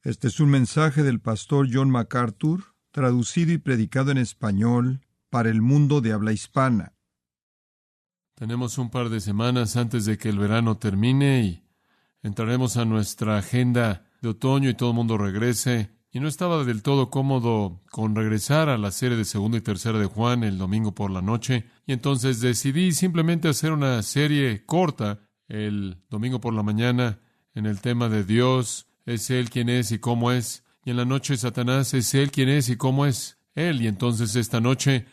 Este es un mensaje del pastor John MacArthur, traducido y predicado en español para el mundo de habla hispana. Tenemos un par de semanas antes de que el verano termine y entraremos a nuestra agenda de otoño y todo el mundo regrese. Y no estaba del todo cómodo con regresar a la serie de segunda y tercera de Juan el domingo por la noche. Y entonces decidí simplemente hacer una serie corta el domingo por la mañana en el tema de Dios. Es Él quien es y cómo es. Y en la noche Satanás es Él quien es y cómo es Él. Y entonces esta noche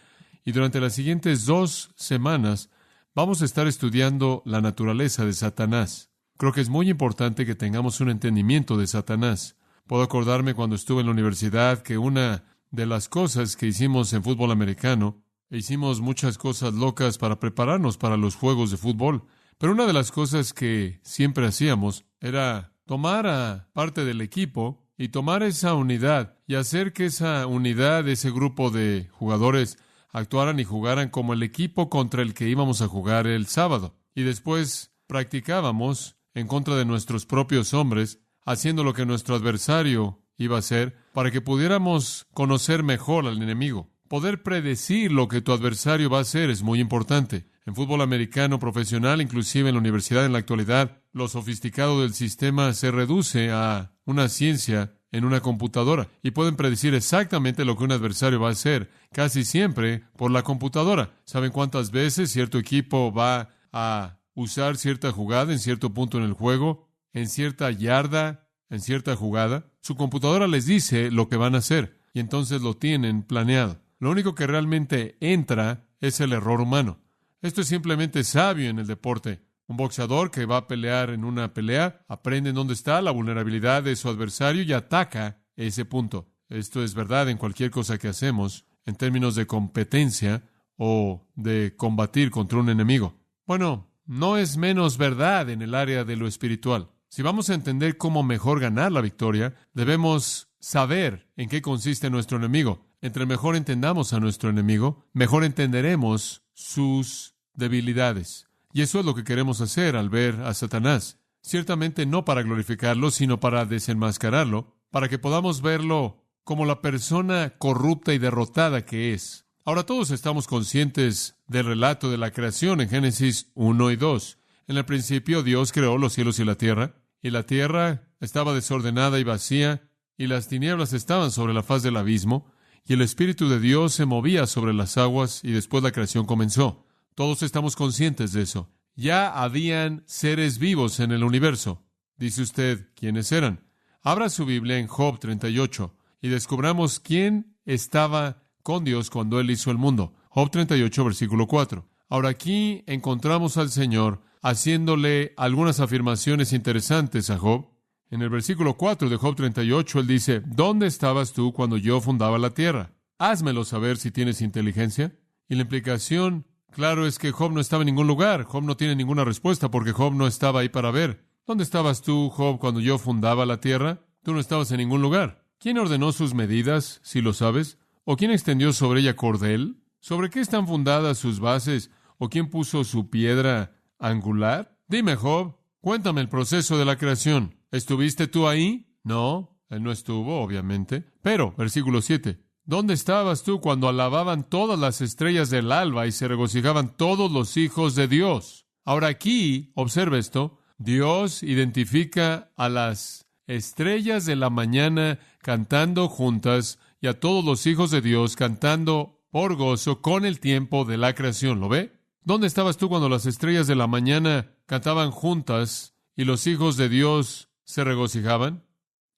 y durante las siguientes 2 semanas vamos a estar estudiando la naturaleza de Satanás. Creo que es muy importante que tengamos un entendimiento de Satanás. Puedo acordarme cuando estuve en la universidad que una de las cosas que hicimos en fútbol americano, hicimos muchas cosas locas para prepararnos para los juegos de fútbol, pero una de las cosas que siempre hacíamos era tomar a parte del equipo y tomar esa unidad y hacer que esa unidad, ese grupo de jugadores, actuaran y jugaran como el equipo contra el que íbamos a jugar el sábado. Y después practicábamos en contra de nuestros propios hombres, haciendo lo que nuestro adversario iba a hacer, para que pudiéramos conocer mejor al enemigo. Poder predecir lo que tu adversario va a hacer es muy importante. En fútbol americano profesional, inclusive en la universidad en la actualidad, lo sofisticado del sistema se reduce a una ciencia en una computadora y pueden predecir exactamente lo que un adversario va a hacer, casi siempre por la computadora. ¿Saben cuántas veces cierto equipo va a usar cierta jugada en cierto punto en el juego, en cierta yarda, en cierta jugada? Su computadora les dice lo que van a hacer y entonces lo tienen planeado. Lo único que realmente entra es el error humano. Esto es simplemente sabio en el deporte. Un boxeador que va a pelear en una pelea aprende en dónde está la vulnerabilidad de su adversario y ataca ese punto. Esto es verdad en cualquier cosa que hacemos en términos de competencia o de combatir contra un enemigo. Bueno, no es menos verdad en el área de lo espiritual. Si vamos a entender cómo mejor ganar la victoria, debemos saber en qué consiste nuestro enemigo. Entre mejor entendamos a nuestro enemigo, mejor entenderemos sus debilidades. Y eso es lo que queremos hacer al ver a Satanás. Ciertamente no para glorificarlo, sino para desenmascararlo, para que podamos verlo como la persona corrupta y derrotada que es. Ahora todos estamos conscientes del relato de la creación en Génesis 1 y 2. En el principio Dios creó los cielos y la tierra estaba desordenada y vacía, y las tinieblas estaban sobre la faz del abismo, y el Espíritu de Dios se movía sobre las aguas, y después la creación comenzó. Todos estamos conscientes de eso. Ya habían seres vivos en el universo. Dice usted, ¿quiénes eran? Abra su Biblia en Job 38 y descubramos quién estaba con Dios cuando Él hizo el mundo. Job 38, versículo 4. Ahora aquí encontramos al Señor haciéndole algunas afirmaciones interesantes a Job. En el versículo 4 de Job 38, Él dice, ¿dónde estabas tú cuando yo fundaba la tierra? Házmelo saber si tienes inteligencia. Y la implicación, claro, es que Job no estaba en ningún lugar. Job no tiene ninguna respuesta porque Job no estaba ahí para ver. ¿Dónde estabas tú, Job, cuando yo fundaba la tierra? Tú no estabas en ningún lugar. ¿Quién ordenó sus medidas, si lo sabes? ¿O quién extendió sobre ella cordel? ¿Sobre qué están fundadas sus bases? ¿O quién puso su piedra angular? Dime, Job, cuéntame el proceso de la creación. ¿Estuviste tú ahí? No, él no estuvo, obviamente. Pero, versículo 7, ¿dónde estabas tú cuando alababan todas las estrellas del alba y se regocijaban todos los hijos de Dios? Ahora aquí, observa esto, Dios identifica a las estrellas de la mañana cantando juntas y a todos los hijos de Dios cantando por gozo con el tiempo de la creación. ¿Lo ve? ¿Dónde estabas tú cuando las estrellas de la mañana cantaban juntas y los hijos de Dios se regocijaban?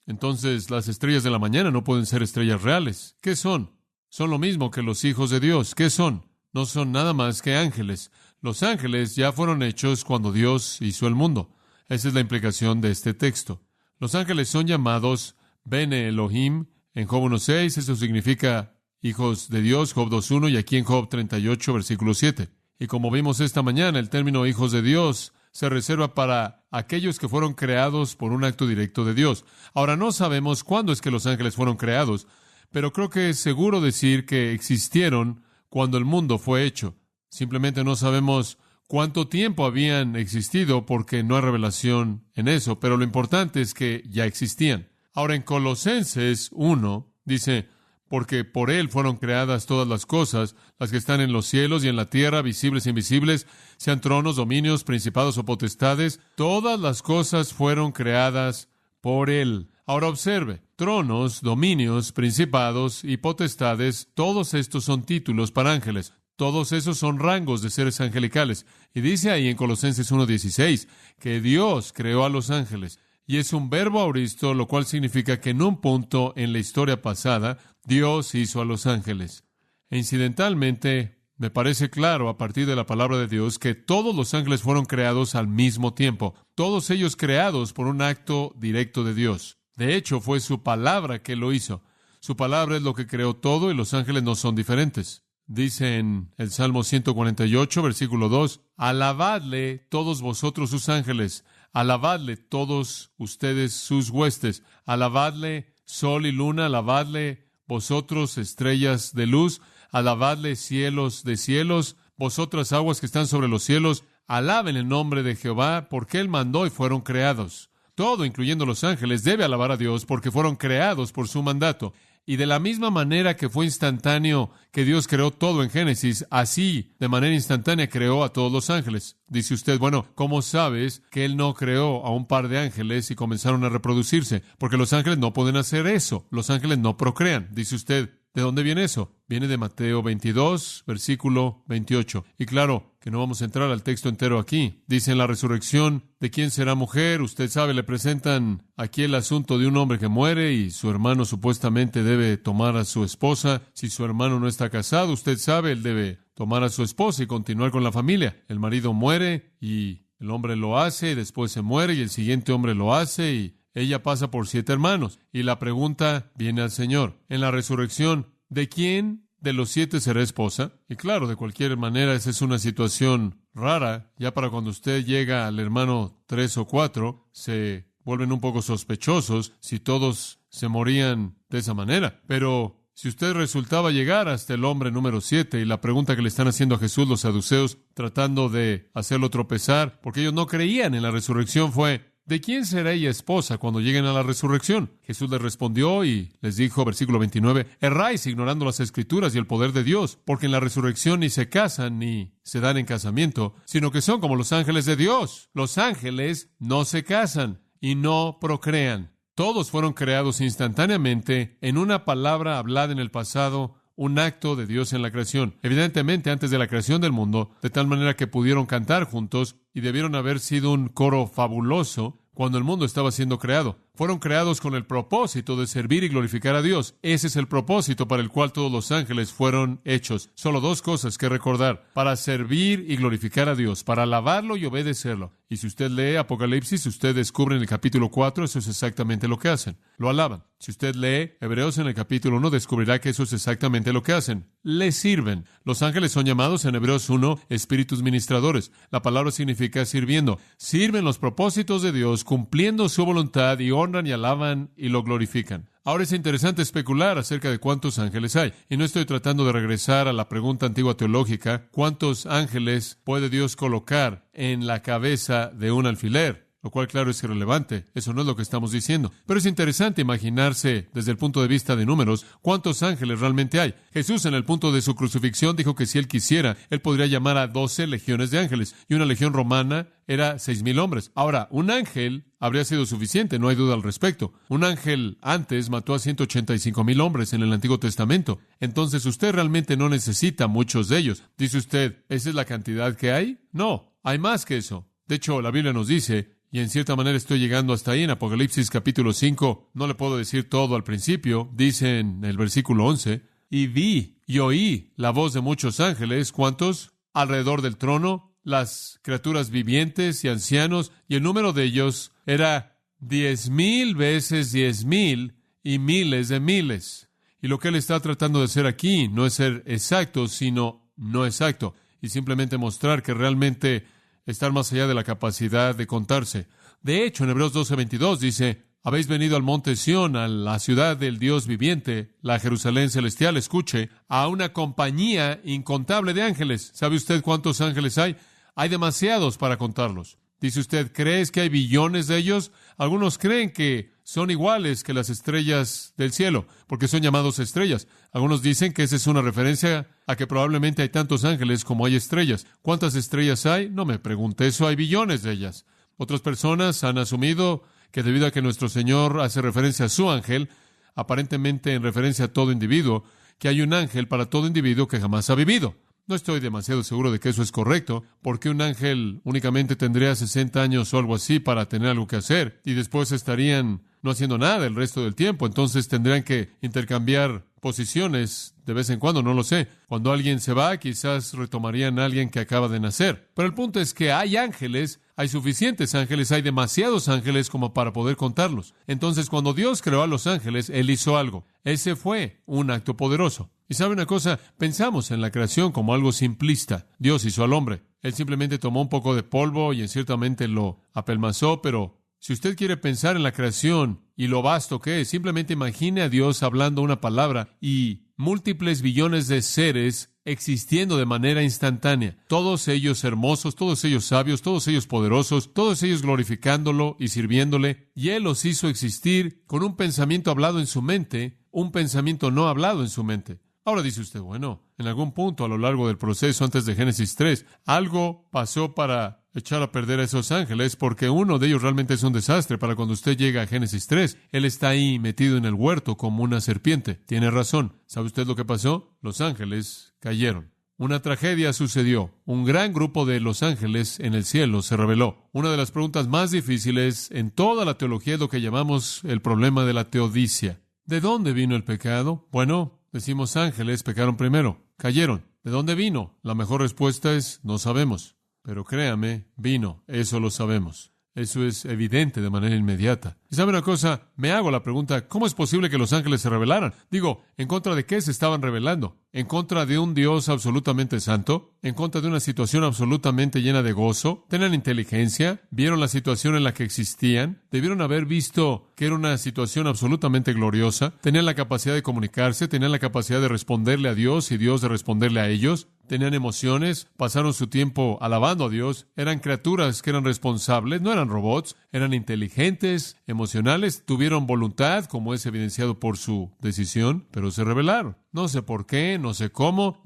Entonces, las estrellas de la mañana no pueden ser estrellas reales. ¿Qué son? Son lo mismo que los hijos de Dios. ¿Qué son? No son nada más que ángeles. Los ángeles ya fueron hechos cuando Dios hizo el mundo. Esa es la implicación de este texto. Los ángeles son llamados Bene Elohim en Job 1.6. Eso significa hijos de Dios, Job 2.1, y aquí en Job 38, versículo 7. Y como vimos esta mañana, el término hijos de Dios se reserva para aquellos que fueron creados por un acto directo de Dios. Ahora, no sabemos cuándo es que los ángeles fueron creados, pero creo que es seguro decir que existieron cuando el mundo fue hecho. Simplemente no sabemos cuánto tiempo habían existido porque no hay revelación en eso, pero lo importante es que ya existían. Ahora, en Colosenses 1, dice, porque por Él fueron creadas todas las cosas, las que están en los cielos y en la tierra, visibles e invisibles, sean tronos, dominios, principados o potestades, todas las cosas fueron creadas por Él. Ahora observe, tronos, dominios, principados y potestades, todos estos son títulos para ángeles. Todos esos son rangos de seres angelicales. Y dice ahí en Colosenses 1:16 que Dios creó a los ángeles. Y es un verbo auristo, lo cual significa que en un punto en la historia pasada, Dios hizo a los ángeles. E incidentalmente, me parece claro a partir de la palabra de Dios que todos los ángeles fueron creados al mismo tiempo. Todos ellos creados por un acto directo de Dios. De hecho, fue su palabra que lo hizo. Su palabra es lo que creó todo y los ángeles no son diferentes. Dice en el Salmo 148, versículo 2, alabadle todos vosotros sus ángeles, alabadle todos ustedes sus huestes, alabadle sol y luna, alabadle vosotros estrellas de luz, alabadle cielos de cielos, vosotras aguas que están sobre los cielos, alaben el nombre de Jehová, porque Él mandó y fueron creados. Todo, incluyendo los ángeles, debe alabar a Dios porque fueron creados por su mandato. Y de la misma manera que fue instantáneo que Dios creó todo en Génesis, así, de manera instantánea, creó a todos los ángeles. Dice usted, bueno, ¿cómo sabes que Él no creó a un par de ángeles y comenzaron a reproducirse? Porque los ángeles no pueden hacer eso. Los ángeles no procrean. Dice usted, ¿de dónde viene eso? Viene de Mateo 22, versículo 28. Y claro, que no vamos a entrar al texto entero aquí. Dice en la resurrección, ¿de quién será mujer? Usted sabe, le presentan aquí el asunto de un hombre que muere y su hermano supuestamente debe tomar a su esposa. Si su hermano no está casado, usted sabe, él debe tomar a su esposa y continuar con la familia. El marido muere y el hombre lo hace, y después se muere y el siguiente hombre lo hace y ella pasa por 7 hermanos. Y la pregunta viene al Señor. En la resurrección, ¿de quién de los 7 será esposa? Y claro, de cualquier manera, esa es una situación rara. Ya para cuando usted llega al hermano 3 o 4, se vuelven un poco sospechosos si todos se morían de esa manera. Pero si usted resultaba llegar hasta el hombre número 7, y la pregunta que le están haciendo a Jesús los saduceos, tratando de hacerlo tropezar, porque ellos no creían en la resurrección, fue, ¿de quién será ella esposa cuando lleguen a la resurrección? Jesús les respondió y les dijo, versículo 29, erráis ignorando las Escrituras y el poder de Dios, porque en la resurrección ni se casan ni se dan en casamiento, sino que son como los ángeles de Dios. Los ángeles no se casan y no procrean. Todos fueron creados instantáneamente en una palabra hablada en el pasado, un acto de Dios en la creación. Evidentemente, antes de la creación del mundo, de tal manera que pudieron cantar juntos y debieron haber sido un coro fabuloso cuando el mundo estaba siendo creado. Fueron creados con el propósito de servir y glorificar a Dios. Ese es el propósito para el cual todos los ángeles fueron hechos. Solo 2 cosas que recordar: para servir y glorificar a Dios, para alabarlo y obedecerlo. Y si usted lee Apocalipsis, usted descubre en el capítulo 4, eso es exactamente lo que hacen. Lo alaban. Si usted lee Hebreos en el capítulo 1, descubrirá que eso es exactamente lo que hacen. Le sirven. Los ángeles son llamados en Hebreos 1 espíritus ministradores. La palabra significa sirviendo. Sirven los propósitos de Dios, cumpliendo su voluntad y honran y alaban y lo glorifican. Ahora es interesante especular acerca de cuántos ángeles hay. Y no estoy tratando de regresar a la pregunta antigua teológica, ¿cuántos ángeles puede Dios colocar en la cabeza de un alfiler? Lo cual, claro, es irrelevante. Eso no es lo que estamos diciendo. Pero es interesante imaginarse, desde el punto de vista de números, cuántos ángeles realmente hay. Jesús, en el punto de su crucifixión, dijo que si Él quisiera, Él podría llamar a 12 legiones de ángeles. Y una legión romana era 6,000 hombres. Ahora, un ángel habría sido suficiente, no hay duda al respecto. Un ángel antes mató a 185,000 hombres en el Antiguo Testamento. Entonces, usted realmente no necesita muchos de ellos. Dice usted, ¿esa es la cantidad que hay? No, hay más que eso. De hecho, la Biblia nos dice, y en cierta manera estoy llegando hasta ahí en Apocalipsis capítulo 5, no le puedo decir todo al principio, dice en el versículo 11, y vi y oí la voz de muchos ángeles, ¿cuántos? Alrededor del trono, las criaturas vivientes y ancianos, y el número de ellos era 10,000 veces 10,000 y miles de miles. Y lo que él está tratando de hacer aquí no es ser exacto, sino no exacto, y simplemente mostrar que realmente estar más allá de la capacidad de contarse. De hecho, en Hebreos 12:22 dice, habéis venido al monte Sión, a la ciudad del Dios viviente, la Jerusalén celestial, escuche, a una compañía incontable de ángeles. ¿Sabe usted cuántos ángeles hay? Hay demasiados para contarlos. Dice usted, ¿crees que hay billones de ellos? Algunos creen que son iguales que las estrellas del cielo, porque son llamados estrellas. Algunos dicen que esa es una referencia a que probablemente hay tantos ángeles como hay estrellas. ¿Cuántas estrellas hay? No me pregunte eso, hay billones de ellas. Otras personas han asumido que debido a que nuestro Señor hace referencia a su ángel, aparentemente en referencia a todo individuo, que hay un ángel para todo individuo que jamás ha vivido. No estoy demasiado seguro de que eso es correcto, porque un ángel únicamente tendría 60 años o algo así para tener algo que hacer, y después estarían no haciendo nada el resto del tiempo. Entonces tendrían que intercambiar posiciones de vez en cuando, no lo sé. Cuando alguien se va, quizás retomarían a alguien que acaba de nacer. Pero el punto es que hay ángeles, hay suficientes ángeles, hay demasiados ángeles como para poder contarlos. Entonces, cuando Dios creó a los ángeles, Él hizo algo. Ese fue un acto poderoso. Y sabe una cosa, pensamos en la creación como algo simplista. Dios hizo al hombre. Él simplemente tomó un poco de polvo y ciertamente lo apelmazó, pero si usted quiere pensar en la creación y lo vasto que es, simplemente imagine a Dios hablando una palabra y múltiples billones de seres existiendo de manera instantánea. Todos ellos hermosos, todos ellos sabios, todos ellos poderosos, todos ellos glorificándolo y sirviéndole. Y Él los hizo existir con un pensamiento hablado en su mente, un pensamiento no hablado en su mente. Ahora dice usted, bueno, en algún punto a lo largo del proceso antes de Génesis 3, algo pasó para echar a perder a esos ángeles, porque uno de ellos realmente es un desastre para cuando usted llega a Génesis 3. Él está ahí metido en el huerto como una serpiente. Tiene razón. ¿Sabe usted lo que pasó? Los ángeles cayeron. Una tragedia sucedió. Un gran grupo de los ángeles en el cielo se rebeló. Una de las preguntas más difíciles en toda la teología es lo que llamamos el problema de la teodicia. ¿De dónde vino el pecado? Bueno, decimos ángeles pecaron primero, cayeron. ¿De dónde vino? La mejor respuesta es no sabemos. Pero créame, vino, eso lo sabemos. Eso es evidente de manera inmediata. Y sabe una cosa, me hago la pregunta, ¿cómo es posible que los ángeles se rebelaran? Digo, ¿en contra de qué se estaban rebelando? ¿En contra de un Dios absolutamente santo? ¿En contra de una situación absolutamente llena de gozo? ¿Tenían inteligencia? ¿Vieron la situación en la que existían? ¿Debieron haber visto que era una situación absolutamente gloriosa? ¿Tenían la capacidad de comunicarse? ¿Tenían la capacidad de responderle a Dios y Dios de responderle a ellos? ¿Tenían emociones? ¿Pasaron su tiempo alabando a Dios? ¿Eran criaturas que eran responsables? ¿No eran robots? ¿Eran inteligentes, emocionales? ¿Tuvieron voluntad, como es evidenciado por su decisión? Pero se rebelaron. No sé por qué, no sé cómo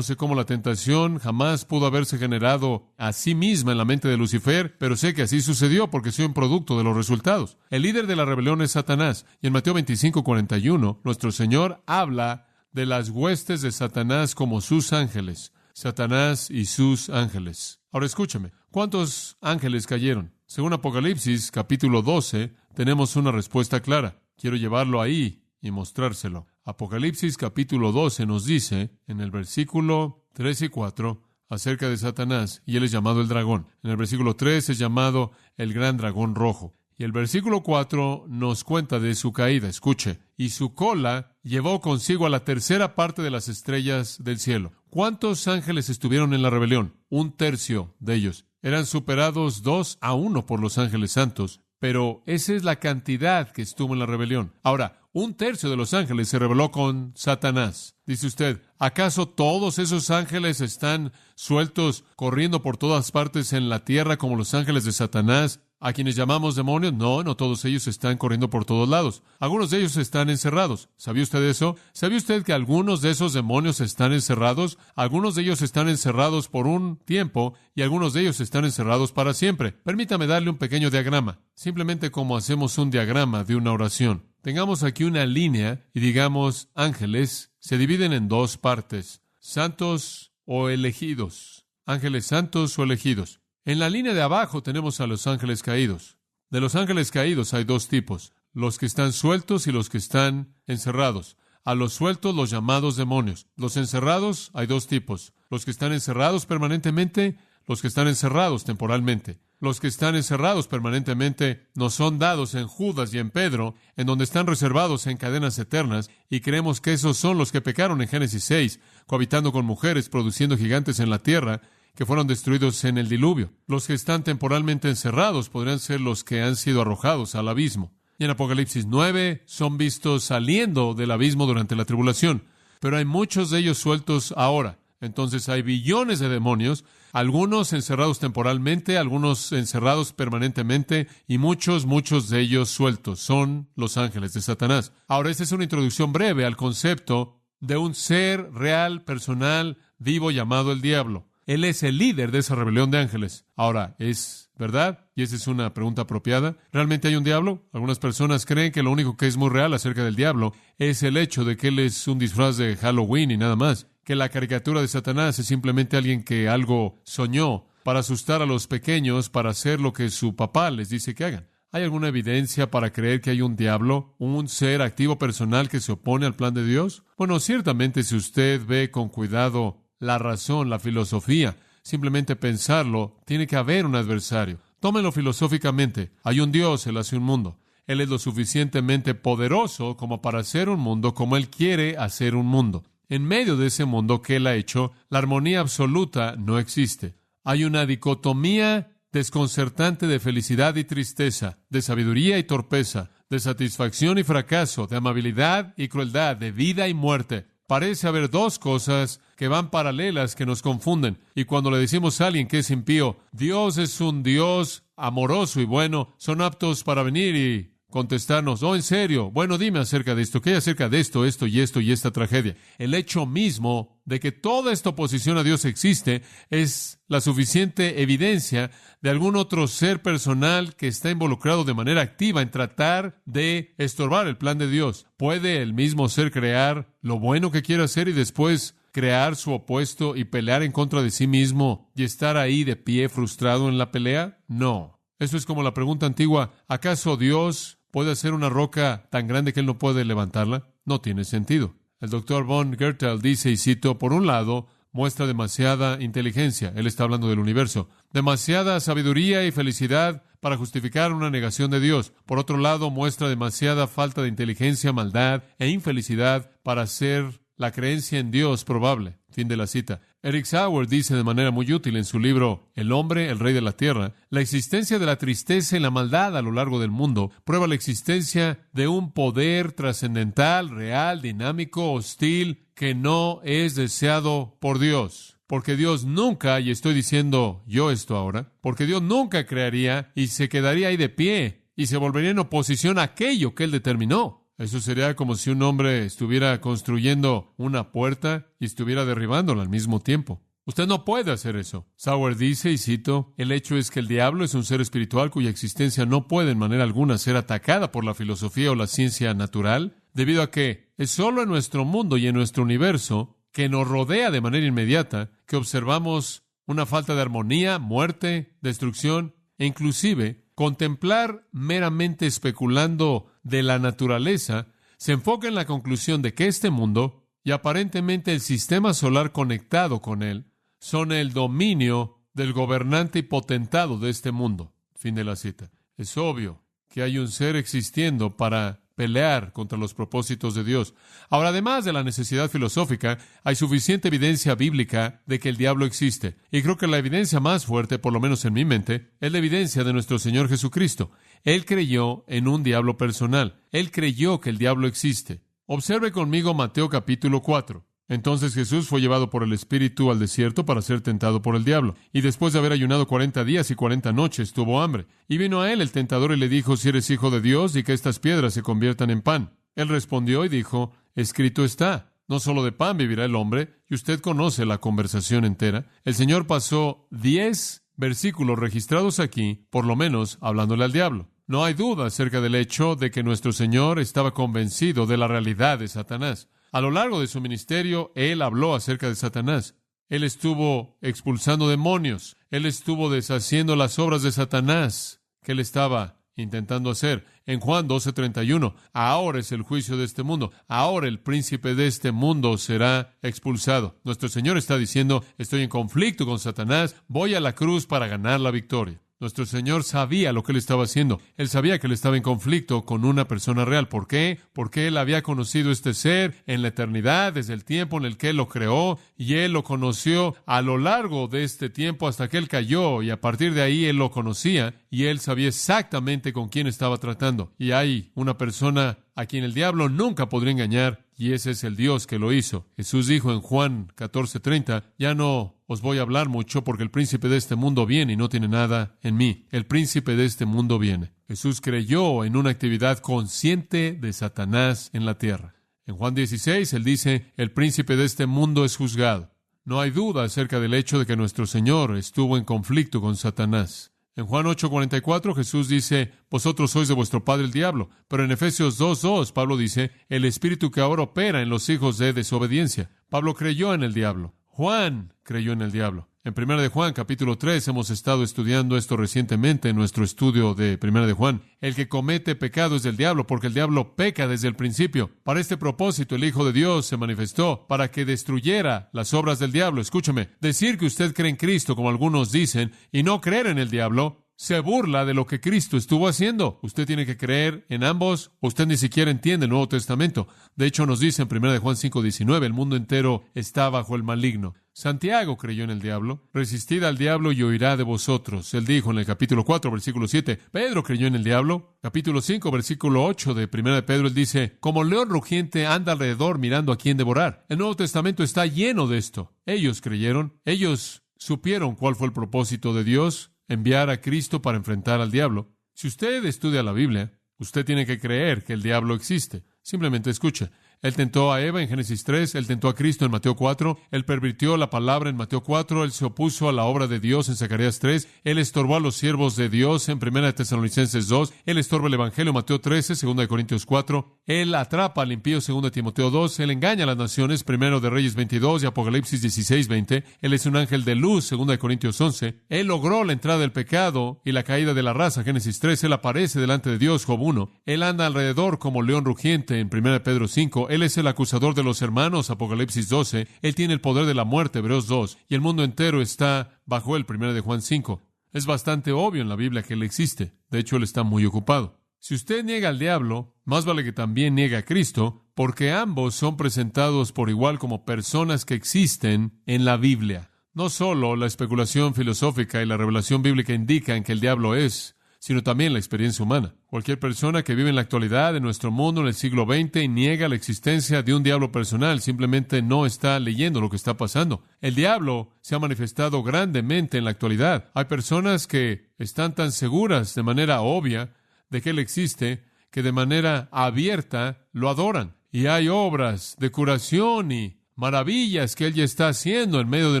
la tentación jamás pudo haberse generado a sí misma en la mente de Lucifer, pero sé que así sucedió porque soy un producto de los resultados. El líder de la rebelión es Satanás, y en Mateo 25:41, nuestro Señor habla de las huestes de Satanás como sus ángeles. Satanás y sus ángeles. Ahora escúchame, ¿cuántos ángeles cayeron? Según Apocalipsis, capítulo 12, tenemos una respuesta clara. Quiero llevarlo ahí y mostrárselo. Apocalipsis, capítulo 12, nos dice, en el versículo 3 y 4, acerca de Satanás, y él es llamado el dragón. En el versículo 3 es llamado el gran dragón rojo. Y el versículo 4 nos cuenta de su caída. Escuche. Y su cola llevó consigo a la tercera parte de las estrellas del cielo. ¿Cuántos ángeles estuvieron en la rebelión? 1/3 de ellos. Eran superados 2-1 por los ángeles santos. Pero esa es la cantidad que estuvo en la rebelión. Ahora, 1/3 de los ángeles se rebeló con Satanás. Dice usted, ¿acaso todos esos ángeles están sueltos, corriendo por todas partes en la tierra como los ángeles de Satanás, a quienes llamamos demonios? No todos ellos están corriendo por todos lados. Algunos de ellos están encerrados. ¿Sabía usted eso? ¿Sabía usted que algunos de esos demonios están encerrados? Algunos de ellos están encerrados por un tiempo y algunos de ellos están encerrados para siempre. Permítame darle un pequeño diagrama, simplemente como hacemos un diagrama de una oración. Tengamos aquí una línea y digamos ángeles se dividen en dos partes, santos o elegidos. Ángeles santos o elegidos. En la línea de abajo tenemos a los ángeles caídos. De los ángeles caídos hay dos tipos, los que están sueltos y los que están encerrados. A los sueltos los llamados demonios. Los encerrados hay dos tipos, los que están encerrados permanentemente, los que están encerrados temporalmente. Los que están encerrados permanentemente nos son dados en Judas y en Pedro, en donde están reservados en cadenas eternas, y creemos que esos son los que pecaron en Génesis 6, cohabitando con mujeres, produciendo gigantes en la tierra, que fueron destruidos en el diluvio. Los que están temporalmente encerrados podrían ser los que han sido arrojados al abismo. Y en Apocalipsis 9 son vistos saliendo del abismo durante la tribulación, pero hay muchos de ellos sueltos ahora. Entonces hay billones de demonios, algunos encerrados temporalmente, algunos encerrados permanentemente, y muchos de ellos sueltos. Son los ángeles de Satanás. Ahora, esta es una introducción breve al concepto de un ser real, personal, vivo llamado el diablo. Él es el líder de esa rebelión de ángeles. Ahora, ¿es verdad? Y esa es una pregunta apropiada. ¿Realmente hay un diablo? Algunas personas creen que lo único que es muy real acerca del diablo es el hecho de que él es un disfraz de Halloween y nada más. Que la caricatura de Satanás es simplemente alguien que algo soñó para asustar a los pequeños, para hacer lo que su papá les dice que hagan. ¿Hay alguna evidencia para creer que hay un diablo, un ser activo personal que se opone al plan de Dios? Bueno, ciertamente si usted ve con cuidado la razón, la filosofía, simplemente pensarlo, tiene que haber un adversario. Tómenlo filosóficamente. Hay un Dios, Él hace un mundo. Él es lo suficientemente poderoso como para hacer un mundo como Él quiere hacer un mundo. En medio de ese mundo que Él ha hecho, la armonía absoluta no existe. Hay una dicotomía desconcertante de felicidad y tristeza, de sabiduría y torpeza, de satisfacción y fracaso, de amabilidad y crueldad, de vida y muerte. Parece haber dos cosas que van paralelas que nos confunden. Y cuando le decimos a alguien que es impío, Dios es un Dios amoroso y bueno, son aptos para venir y contestarnos, en serio, bueno, dime acerca de esto, ¿qué hay acerca de esto, esto y esta tragedia? El hecho mismo de que toda esta oposición a Dios existe es la suficiente evidencia de algún otro ser personal que está involucrado de manera activa en tratar de estorbar el plan de Dios. ¿Puede el mismo ser crear lo bueno que quiere hacer y después crear su opuesto y pelear en contra de sí mismo y estar ahí de pie frustrado en la pelea? No. Eso es como la pregunta antigua, ¿acaso Dios puede hacer una roca tan grande que Él no puede levantarla? No tiene sentido. El Dr. von Gertel dice, y cito, por un lado, muestra demasiada inteligencia. Él está hablando del universo. Demasiada sabiduría y felicidad para justificar una negación de Dios. Por otro lado, muestra demasiada falta de inteligencia, maldad e infelicidad para hacer la creencia en Dios probable. Fin de la cita. Eric Sauer dice de manera muy útil en su libro El hombre, el rey de la tierra, la existencia de la tristeza y la maldad a lo largo del mundo prueba la existencia de un poder trascendental, real, dinámico, hostil, que no es deseado por Dios. Porque Dios nunca, y estoy diciendo yo esto ahora, porque Dios nunca crearía y se quedaría ahí de pie y se volvería en oposición a aquello que Él determinó. Eso sería como si un hombre estuviera construyendo una puerta y estuviera derribándola al mismo tiempo. Usted no puede hacer eso. Sauer dice, y cito, el hecho es que el diablo es un ser espiritual cuya existencia no puede en manera alguna ser atacada por la filosofía o la ciencia natural, debido a que es solo en nuestro mundo y en nuestro universo que nos rodea de manera inmediata que observamos una falta de armonía, muerte, destrucción e inclusive contemplar meramente especulando de la naturaleza se enfoca en la conclusión de que este mundo y aparentemente el sistema solar conectado con él son el dominio del gobernante y potentado de este mundo. Fin de la cita. Es obvio que hay un ser existiendo para pelear contra los propósitos de Dios. Ahora, además de la necesidad filosófica, hay suficiente evidencia bíblica de que el diablo existe. Y creo que la evidencia más fuerte, por lo menos en mi mente, es la evidencia de nuestro Señor Jesucristo. Él creyó en un diablo personal. Él creyó que el diablo existe. Observe conmigo Mateo capítulo 4. Entonces Jesús fue llevado por el Espíritu al desierto para ser tentado por el diablo. Y después de haber ayunado 40 días y 40 noches, tuvo hambre. Y vino a él el tentador y le dijo, si eres hijo de Dios, di que estas piedras se conviertan en pan. Él respondió y dijo, escrito está, no solo de pan vivirá el hombre. Y usted conoce la conversación entera. El Señor pasó 10 versículos registrados aquí, por lo menos hablándole al diablo. No hay duda acerca del hecho de que nuestro Señor estaba convencido de la realidad de Satanás. A lo largo de su ministerio, Él habló acerca de Satanás. Él estuvo expulsando demonios. Él estuvo deshaciendo las obras de Satanás que Él estaba intentando hacer. En Juan 12:31, ahora es el juicio de este mundo. Ahora el príncipe de este mundo será expulsado. Nuestro Señor está diciendo, estoy en conflicto con Satanás, voy a la cruz para ganar la victoria. Nuestro Señor sabía lo que Él estaba haciendo. Él sabía que Él estaba en conflicto con una persona real. ¿Por qué? Porque Él había conocido este ser en la eternidad, desde el tiempo en el que Él lo creó, y Él lo conoció a lo largo de este tiempo hasta que Él cayó, y a partir de ahí Él lo conocía, y Él sabía exactamente con quién estaba tratando. Y hay una persona a quien el diablo nunca podría engañar, y ese es el Dios que lo hizo. Jesús dijo en Juan 14:30, ya no os voy a hablar mucho porque el príncipe de este mundo viene y no tiene nada en mí. El príncipe de este mundo viene. Jesús creyó en una actividad consciente de Satanás en la tierra. En Juan 16, él dice, el príncipe de este mundo es juzgado. No hay duda acerca del hecho de que nuestro Señor estuvo en conflicto con Satanás. En Juan 8:44, Jesús dice, vosotros sois de vuestro padre el diablo. Pero en Efesios 2:2, Pablo dice, el espíritu que ahora opera en los hijos de desobediencia. Pablo creyó en el diablo. Juan creyó en el diablo. En 1 de Juan, capítulo 3, hemos estado estudiando esto recientemente en nuestro estudio de 1 de Juan. El que comete pecado es del diablo, porque el diablo peca desde el principio. Para este propósito, el Hijo de Dios se manifestó para que destruyera las obras del diablo. Escúcheme, decir que usted cree en Cristo, como algunos dicen, y no creer en el diablo, se burla de lo que Cristo estuvo haciendo. Usted tiene que creer en ambos, o usted ni siquiera entiende el Nuevo Testamento. De hecho, nos dice en 1 de Juan 5:19, el mundo entero está bajo el maligno. Santiago creyó en el diablo. Resistid al diablo y huirá de vosotros. Él dijo en el capítulo 4, versículo 7. Pedro creyó en el diablo. Capítulo 5, versículo 8 de 1 de Pedro, él dice, como león rugiente anda alrededor mirando a quién devorar. El Nuevo Testamento está lleno de esto. Ellos creyeron. Ellos supieron cuál fue el propósito de Dios, enviar a Cristo para enfrentar al diablo. Si usted estudia la Biblia, usted tiene que creer que el diablo existe. Simplemente escuche. Él tentó a Eva en Génesis 3, él tentó a Cristo en Mateo 4, él pervirtió la palabra en Mateo 4, él se opuso a la obra de Dios en Zacarías 3, él estorbó a los siervos de Dios en 1 de Tesalonicenses 2, él estorba el Evangelio en Mateo 13, 2 de Corintios 4, él atrapa al impío 2 de Timoteo 2, él engaña a las naciones 1 de Reyes 22 y Apocalipsis 16:20, él es un ángel de luz 2 de Corintios 11, él logró la entrada del pecado y la caída de la raza Génesis 3, él aparece delante de Dios Job 1, él anda alrededor como león rugiente en 1 de Pedro 5, él es el acusador de los hermanos, Apocalipsis 12. Él tiene el poder de la muerte, Hebreos 2. Y el mundo entero está bajo él, 1 de Juan 5. Es bastante obvio en la Biblia que él existe. De hecho, él está muy ocupado. Si usted niega al diablo, más vale que también niegue a Cristo, porque ambos son presentados por igual como personas que existen en la Biblia. No solo la especulación filosófica y la revelación bíblica indican que el diablo es, sino también la experiencia humana. Cualquier persona que vive en la actualidad, en nuestro mundo, en el siglo XX, y niega la existencia de un diablo personal, simplemente no está leyendo lo que está pasando. El diablo se ha manifestado grandemente en la actualidad. Hay personas que están tan seguras de manera obvia de que él existe, que de manera abierta lo adoran. Y hay obras de curación y maravillas que él ya está haciendo en medio de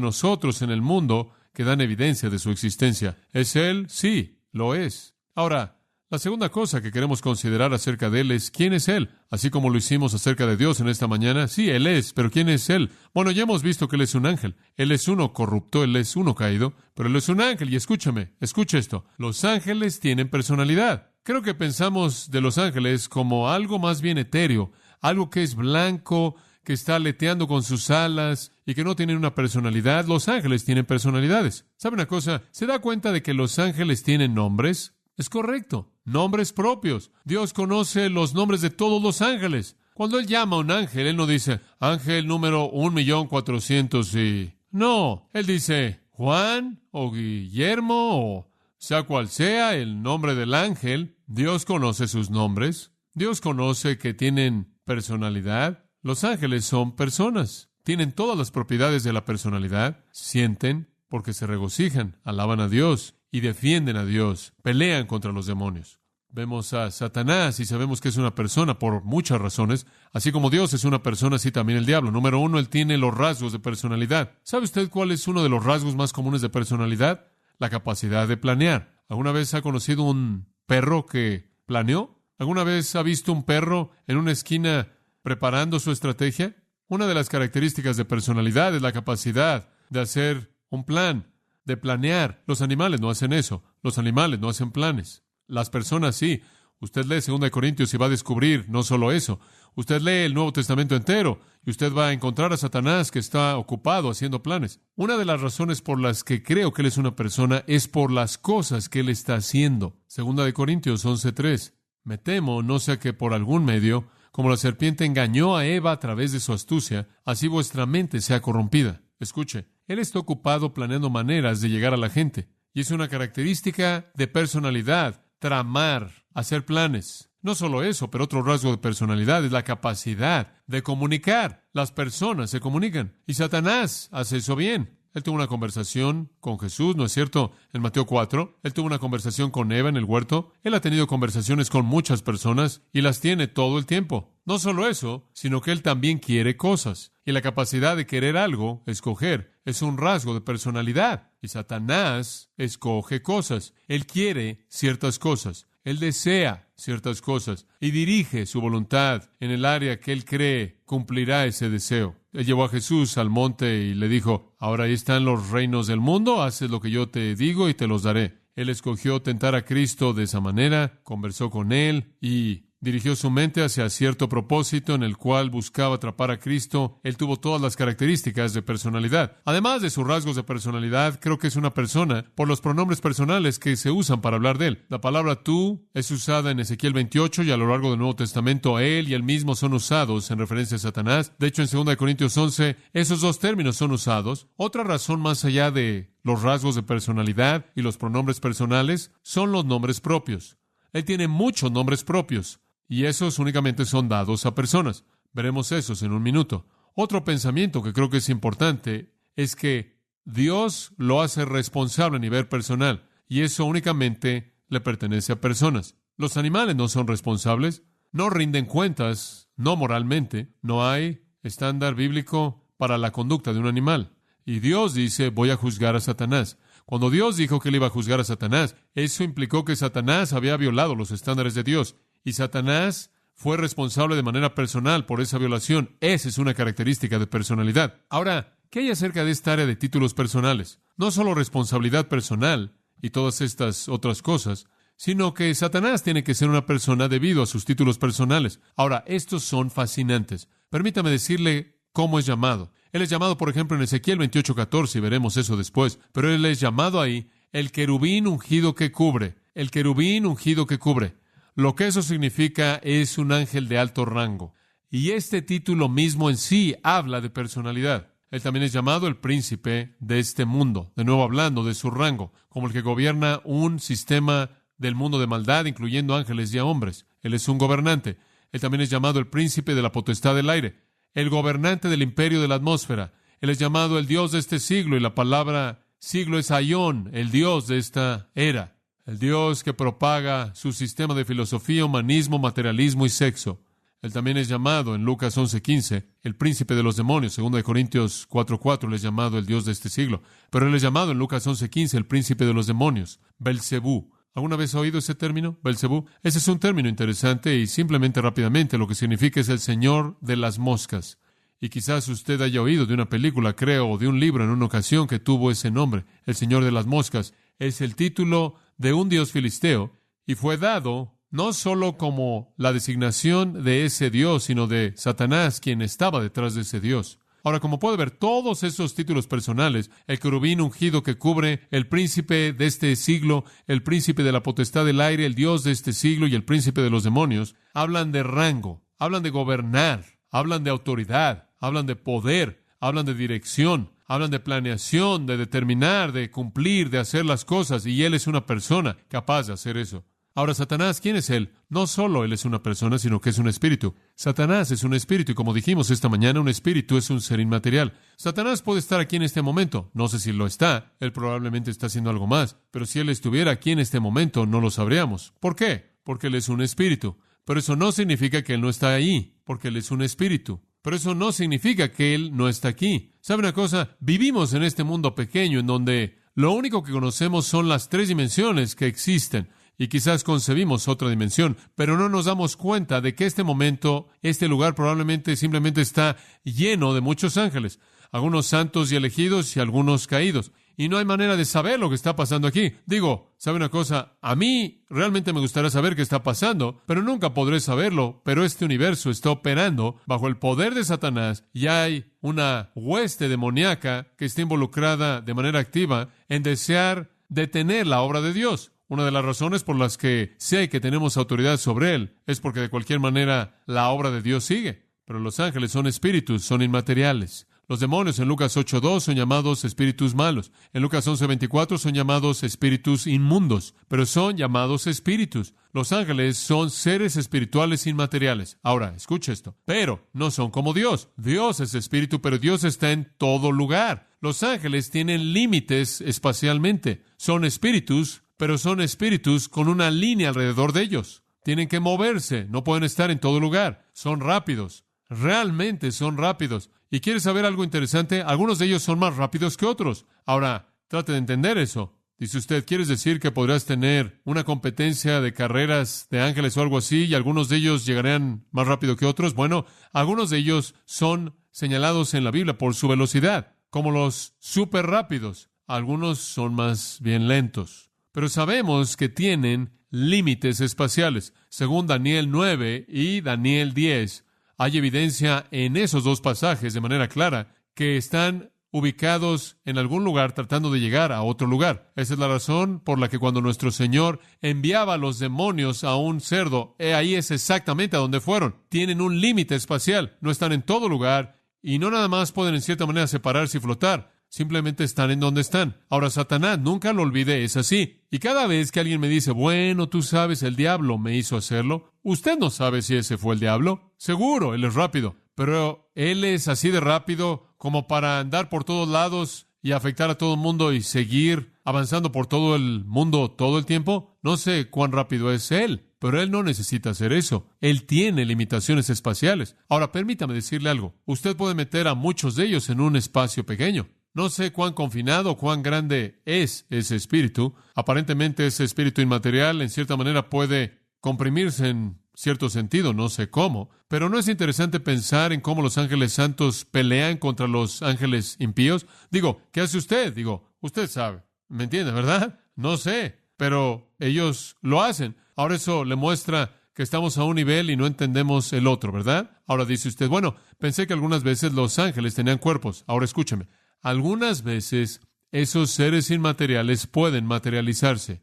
nosotros en el mundo que dan evidencia de su existencia. ¿Es él? Sí. Lo es. Ahora, la segunda cosa que queremos considerar acerca de él es ¿quién es él? Así como lo hicimos acerca de Dios en esta mañana. Sí, él es, pero ¿quién es él? Bueno, ya hemos visto que él es un ángel. Él es uno corrupto, él es uno caído, pero él es un ángel. Y escúchame, escucha esto. Los ángeles tienen personalidad. Creo que pensamos de los ángeles como algo más bien etéreo, algo que es blanco, que está aleteando con sus alas y que no tienen una personalidad. Los ángeles tienen personalidades. ¿Sabe una cosa? ¿Se da cuenta de que los ángeles tienen nombres? Es correcto. Nombres propios. Dios conoce los nombres de todos los ángeles. Cuando Él llama a un ángel, Él no dice, ángel número 1,400,000 y... No. Él dice, Juan o Guillermo o sea cual sea el nombre del ángel. Dios conoce sus nombres. Dios conoce que tienen personalidad. Los ángeles son personas. Tienen todas las propiedades de la personalidad. Sienten porque se regocijan, alaban a Dios y defienden a Dios. Pelean contra los demonios. Vemos a Satanás y sabemos que es una persona por muchas razones. Así como Dios es una persona, así también el diablo. Número 1, él tiene los rasgos de personalidad. ¿Sabe usted cuál es uno de los rasgos más comunes de personalidad? La capacidad de planear. ¿Alguna vez ha conocido un perro que planeó? ¿Alguna vez ha visto un perro en una esquina preparando su estrategia? Una de las características de personalidad es la capacidad de hacer un plan, de planear. Los animales no hacen eso. Los animales no hacen planes. Las personas sí. Usted lee 2 Corintios y va a descubrir no solo eso. Usted lee el Nuevo Testamento entero y usted va a encontrar a Satanás que está ocupado haciendo planes. Una de las razones por las que creo que él es una persona es por las cosas que él está haciendo. 2 Corintios 11:3. Me temo, no sea que por algún medio, como la serpiente engañó a Eva a través de su astucia, así vuestra mente sea corrompida. Escuche, él está ocupado planeando maneras de llegar a la gente. Y es una característica de personalidad, tramar, hacer planes. No solo eso, pero otro rasgo de personalidad es la capacidad de comunicar. Las personas se comunican y Satanás hace eso bien. Él tuvo una conversación con Jesús, ¿no es cierto? En Mateo 4, él tuvo una conversación con Eva en el huerto. Él ha tenido conversaciones con muchas personas y las tiene todo el tiempo. No solo eso, sino que él también quiere cosas. Y la capacidad de querer algo, escoger, es un rasgo de personalidad. Y Satanás escoge cosas. Él quiere ciertas cosas. Él desea ciertas cosas y dirige su voluntad en el área que él cree cumplirá ese deseo. Él llevó a Jesús al monte y le dijo, ahora ahí están los reinos del mundo, haces lo que yo te digo y te los daré. Él escogió tentar a Cristo de esa manera, conversó con él y dirigió su mente hacia cierto propósito en el cual buscaba atrapar a Cristo. Él tuvo todas las características de personalidad. Además de sus rasgos de personalidad, creo que es una persona por los pronombres personales que se usan para hablar de él. La palabra tú es usada en Ezequiel 28 y a lo largo del Nuevo Testamento él y él mismo son usados en referencia a Satanás. De hecho, en 2 Corintios 11, esos dos términos son usados. Otra razón más allá de los rasgos de personalidad y los pronombres personales son los nombres propios. Él tiene muchos nombres propios. Y esos únicamente son dados a personas. Veremos esos en un minuto. Otro pensamiento que creo que es importante es que Dios lo hace responsable a nivel personal, y eso únicamente le pertenece a personas. Los animales no son responsables, no rinden cuentas, no moralmente. No hay estándar bíblico para la conducta de un animal. Y Dios dice, voy a juzgar a Satanás. Cuando Dios dijo que él iba a juzgar a Satanás, eso implicó que Satanás había violado los estándares de Dios. Y Satanás fue responsable de manera personal por esa violación. Esa es una característica de personalidad. Ahora, ¿qué hay acerca de esta área de títulos personales? No solo responsabilidad personal y todas estas otras cosas, sino que Satanás tiene que ser una persona debido a sus títulos personales. Ahora, estos son fascinantes. Permítame decirle cómo es llamado. Él es llamado, por ejemplo, en Ezequiel 28:14, y veremos eso después, pero él es llamado ahí el querubín ungido que cubre. El querubín ungido que cubre. Lo que eso significa es un ángel de alto rango. Y este título mismo en sí habla de personalidad. Él también es llamado el príncipe de este mundo, de nuevo hablando de su rango, como el que gobierna un sistema del mundo de maldad, incluyendo ángeles y a hombres. Él es un gobernante. Él también es llamado el príncipe de la potestad del aire, el gobernante del imperio de la atmósfera. Él es llamado el Dios de este siglo, y la palabra siglo es aión, el Dios de esta era. El Dios que propaga su sistema de filosofía, humanismo, materialismo y sexo. Él también es llamado en Lucas 11:15, el príncipe de los demonios. 2 Corintios 4:4, él es llamado el Dios de este siglo. Pero él es llamado en Lucas 11:15, el príncipe de los demonios, Belcebú. ¿Alguna vez ha oído ese término, Belcebú? Ese es un término interesante y simplemente rápidamente lo que significa es el señor de las moscas. Y quizás usted haya oído de una película, creo, o de un libro en una ocasión que tuvo ese nombre. El señor de las moscas es el título de un dios filisteo y fue dado no solo como la designación de ese dios, sino de Satanás, quien estaba detrás de ese dios. Ahora, como puede ver, todos esos títulos personales, el querubín ungido que cubre, el príncipe de este siglo, el príncipe de la potestad del aire, el dios de este siglo y el príncipe de los demonios, hablan de rango, hablan de gobernar, hablan de autoridad, hablan de poder, hablan de dirección, hablan de planeación, de determinar, de cumplir, de hacer las cosas, y él es una persona capaz de hacer eso. Ahora, Satanás, ¿quién es él? No solo él es una persona, sino que es un espíritu. Satanás es un espíritu, y como dijimos esta mañana, un espíritu es un ser inmaterial. Satanás puede estar aquí en este momento. No sé si lo está. Él probablemente está haciendo algo más. Pero si él estuviera aquí en este momento, no lo sabríamos. ¿Por qué? Porque él es un espíritu. Pero eso no significa que él no está ahí, porque él es un espíritu. Pero eso no significa que él no está aquí. ¿Sabe una cosa? Vivimos en este mundo pequeño en donde lo único que conocemos son las 3 dimensiones que existen. Y quizás concebimos otra dimensión, pero no nos damos cuenta de que este momento, este lugar probablemente simplemente está lleno de muchos ángeles, algunos santos y elegidos y algunos caídos. Y no hay manera de saber lo que está pasando aquí. Digo, ¿sabe una cosa? A mí realmente me gustaría saber qué está pasando, pero nunca podré saberlo. Pero este universo está operando bajo el poder de Satanás y hay una hueste demoníaca que está involucrada de manera activa en desear detener la obra de Dios. Una de las razones por las que sé que tenemos autoridad sobre él es porque de cualquier manera la obra de Dios sigue. Pero los ángeles son espíritus, son inmateriales. Los demonios en Lucas 8:2 son llamados espíritus malos. En Lucas 11:24 son llamados espíritus inmundos, pero son llamados espíritus. Los ángeles son seres espirituales inmateriales. Ahora, escucha esto. Pero no son como Dios. Dios es espíritu, pero Dios está en todo lugar. Los ángeles tienen límites espacialmente. Son espíritus, pero son espíritus con una línea alrededor de ellos. Tienen que moverse, no pueden estar en todo lugar. Son rápidos. Realmente son rápidos. ¿Y quieres saber algo interesante? Algunos de ellos son más rápidos que otros. Ahora, trate de entender eso. Dice usted, ¿quieres decir que podrás tener una competencia de carreras de ángeles o algo así y algunos de ellos llegarán más rápido que otros? Bueno, algunos de ellos son señalados en la Biblia por su velocidad, como los súper rápidos. Algunos son más bien lentos. Pero sabemos que tienen límites espaciales. Según Daniel 9 y Daniel 10, hay evidencia en esos dos pasajes de manera clara que están ubicados en algún lugar tratando de llegar a otro lugar. Esa es la razón por la que cuando nuestro Señor enviaba a los demonios a un cerdo, ahí es exactamente a donde fueron. Tienen un límite espacial, no están en todo lugar y no nada más pueden en cierta manera separarse y flotar. Simplemente están en donde están. Ahora, Satanás, nunca lo olvide, es así. Y cada vez que alguien me dice, bueno, tú sabes, el diablo me hizo hacerlo, usted no sabe si ese fue el diablo. Seguro, él es rápido. Pero él es así de rápido como para andar por todos lados y afectar a todo el mundo y seguir avanzando por todo el mundo todo el tiempo. No sé cuán rápido es él, pero él no necesita hacer eso. Él tiene limitaciones espaciales. Ahora, permítame decirle algo. Usted puede meter a muchos de ellos en un espacio pequeño. No sé cuán confinado o cuán grande es ese espíritu. Aparentemente ese espíritu inmaterial en cierta manera puede comprimirse en cierto sentido, no sé cómo. Pero ¿no es interesante pensar en cómo los ángeles santos pelean contra los ángeles impíos? Digo, ¿qué hace usted? Digo, usted sabe. ¿Me entiende, verdad? No sé, pero ellos lo hacen. Ahora eso le muestra que estamos a un nivel y no entendemos el otro, ¿verdad? Ahora dice usted, bueno, pensé que algunas veces los ángeles tenían cuerpos. Ahora escúcheme. Algunas veces esos seres inmateriales pueden materializarse.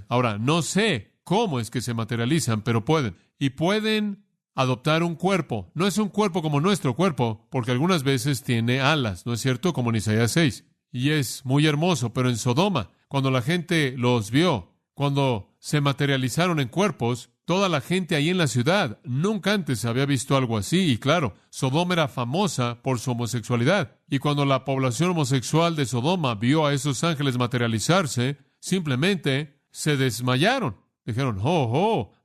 Ahora, no sé cómo es que se materializan, pero pueden. Y pueden adoptar un cuerpo. No es un cuerpo como nuestro cuerpo, porque algunas veces tiene alas, ¿no es cierto? Como en Isaías 6. Y es muy hermoso, pero en Sodoma, cuando la gente los vio, cuando se materializaron en cuerpos, toda la gente ahí en la ciudad nunca antes había visto algo así. Y claro, Sodoma era famosa por su homosexualidad. Y cuando la población homosexual de Sodoma vio a esos ángeles materializarse, simplemente se desmayaron. Dijeron,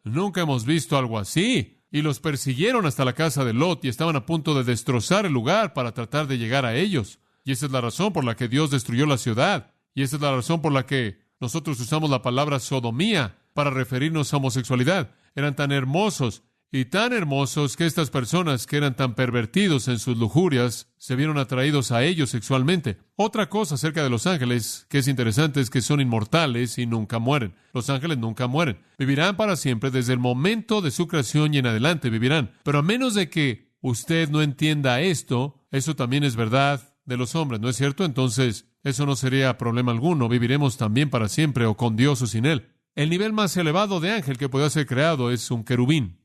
nunca hemos visto algo así. Y los persiguieron hasta la casa de Lot y estaban a punto de destrozar el lugar para tratar de llegar a ellos. Y esa es la razón por la que Dios destruyó la ciudad. Y esa es la razón por la que nosotros usamos la palabra sodomía para referirnos a homosexualidad. Eran tan hermosos que estas personas que eran tan pervertidos en sus lujurias se vieron atraídos a ellos sexualmente. Otra cosa acerca de los ángeles que es interesante es que son inmortales y nunca mueren. Los ángeles nunca mueren. Vivirán para siempre desde el momento de su creación y en adelante vivirán. Pero a menos de que usted no entienda esto, eso también es verdad de los hombres, ¿no es cierto? Entonces, eso no sería problema alguno. Viviremos también para siempre o con Dios o sin Él. El nivel más elevado de ángel que puede ser creado es un querubín.